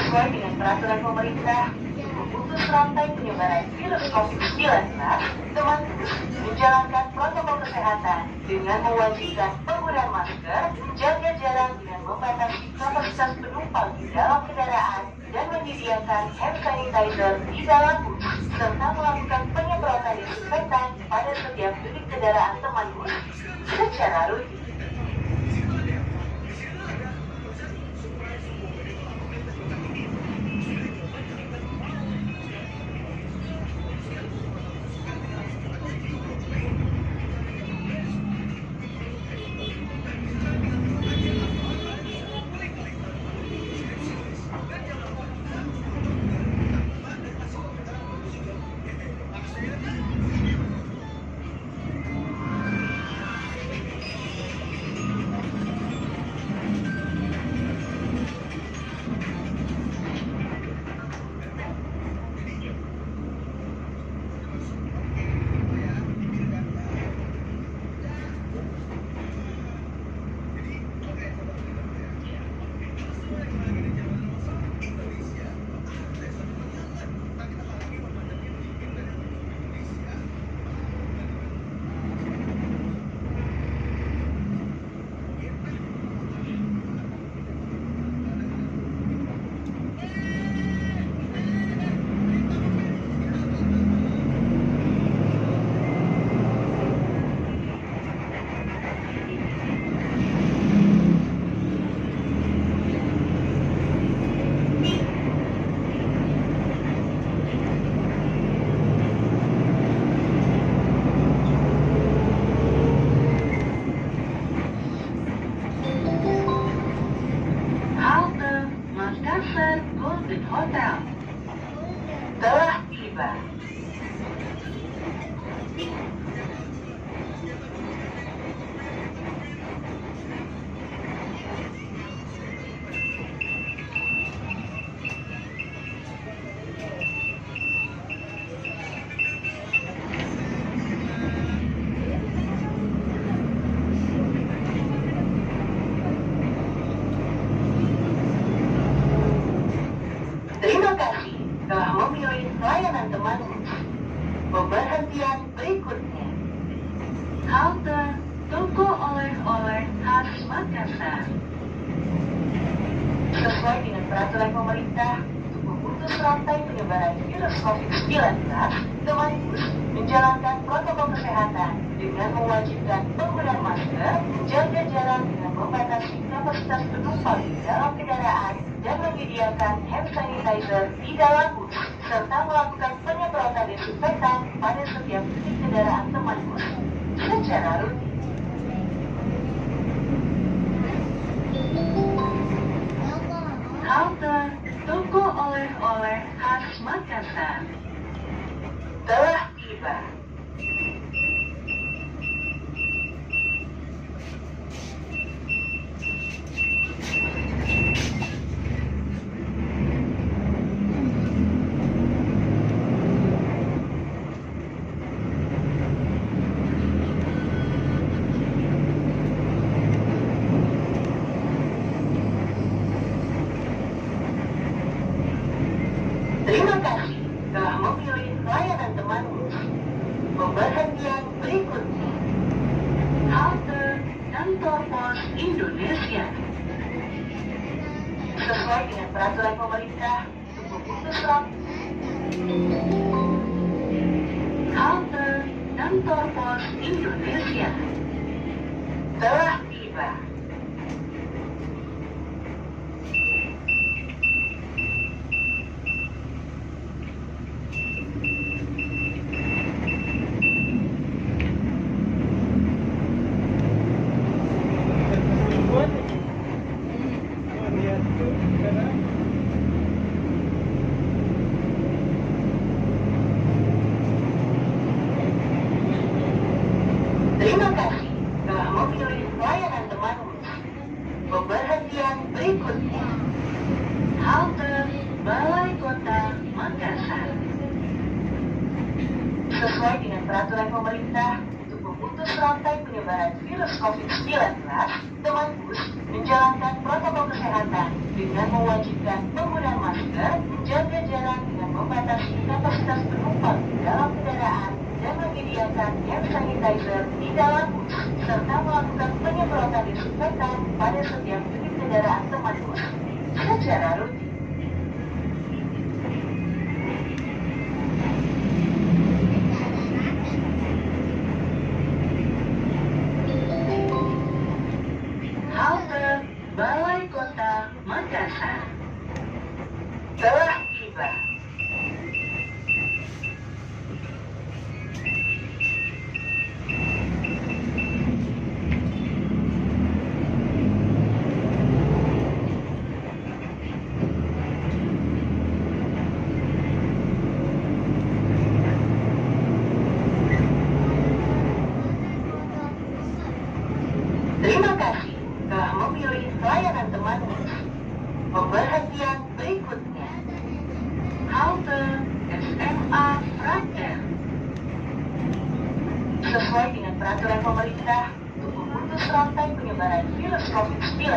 Sesuai dengan peraturan pemerintah, untuk memutus rantai penyebaran virus COVID-19, teman bus menjalankan protokol kesehatan dengan mewajibkan penggunaan masker, menjaga jarak dengan membatasi kapasitas penumpang di dalam kendaraan, dan menyediakan hand sanitizer di dalam bus, serta melakukan penyemprotan disinfektan pada setiap unit kendaraan teman bus secara rutin. Golden Hotel telah tiba. Terima kasih telah memilih layanan teman bus. Pemberhentian berikutnya. Halte Toko Oleh-oleh khas Makassar. Sesuai dengan peraturan pemerintah, untuk memutus rantai penyebaran virus COVID-19, teman bus menjalankan protokol kesehatan dengan mewajibkan penggunaan masker, menjaga jarak dengan membatasi kapasitas penumpang di dalam kendaraan, dan menyediakan hand sanitizer di dalam bus, serta melakukan penyemprotan disinfektan pada setiap unit kendaraan teman bus secara rutin. Halte Toko Oleh-oleh khas Makassar telah tiba. Terima kasih telah memilih layanan teman bus. Pemberhentian berikutnya. Halte Kantor Pos Indonesia. Sesuai dengan peraturan pemerintah, untuk memutus Halte Kantor Pos Indonesia telah tiba. Terima kasih telah memilih layanan teman bus. Pemberhentian berikutnya. Halte Balai Kota Makassar. Sesuai dengan peraturan pemerintah, untuk memutus rantai penyebaran virus COVID-19, teman bus menjalankan protokol kesehatan dengan mewajibkan penggunaan masker, telah tiba. Terima kasih telah memilih layanan teman bus. Pemberhentian berikutnya. Halte SMA Prater. Sesuai dengan peraturan pemerintah untuk memutus rantai penyebaran virus COVID-19,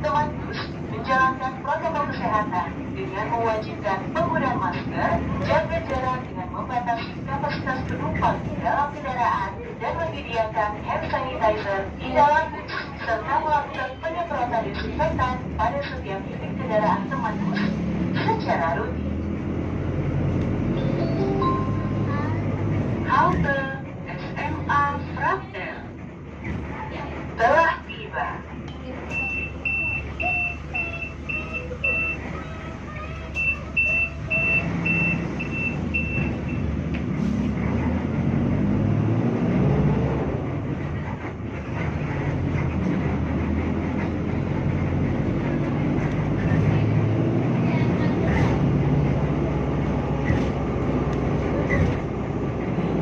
teman bus menjalankan protokol kesehatan dengan mewajibkan penggunaan masker, jaga jarak dengan membatasi kapasitas penumpang di dalam kendaraan, dan menyediakan hand sanitizer di dalam bus, serta melakukan penyemprotan disinfektan pada setiap unit kendaraan teman bus secara rutin. Halte SMA Prater telah tiba.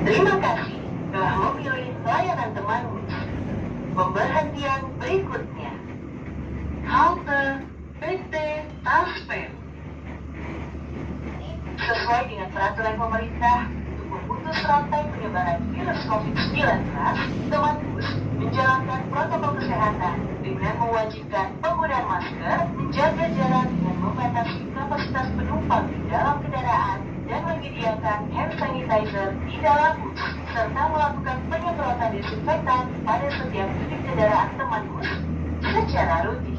Terima kasih telah memilih layanan teman bus. Pemberhentian berikutnya. Halte PT Taspen. Sesuai dengan peraturan pemerintah untuk memutus rantai penyebaran virus COVID-19, teman bus menjalankan protokol kesehatan dengan mewajibkan penggunaan masker, menjaga jarak dengan membatasi kapasitas penumpang di dalam kendaraan, dan menyediakan hand sanitizer di dalam bus, serta melakukan penyemprotan disinfektan pada setiap unit kendaraan teman bus secara rutin.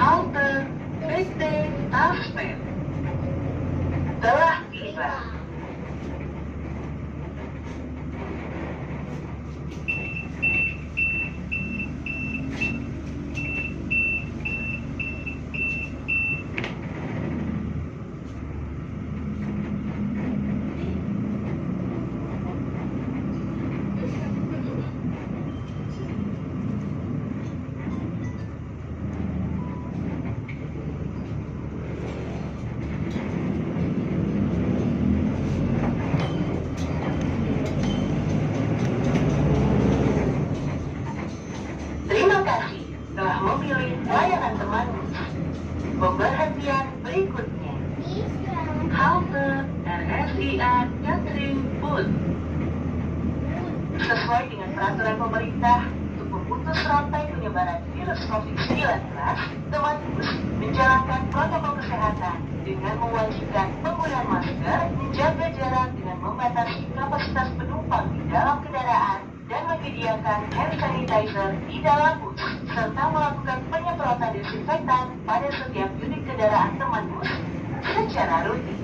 Halte PT Taspen telah tiba. Terima kasih telah memilih layanan teman bus. Pemberhentian berikutnya. Halte RSIA Catering Booth. Sesuai dengan peraturan pemerintah untuk memutus rantai penyebaran virus COVID-19, teman bus menjalankan protokol kesehatan dengan mewajibkan penggunaan masker, menjaga jarak dengan membatasi kapasitas penumpang di dalam kendaraan, dan menyediakan hand sanitizer di dalam bus, serta melakukan penyemprotan disinfektan pada setiap unit kendaraan teman bus secara rutin.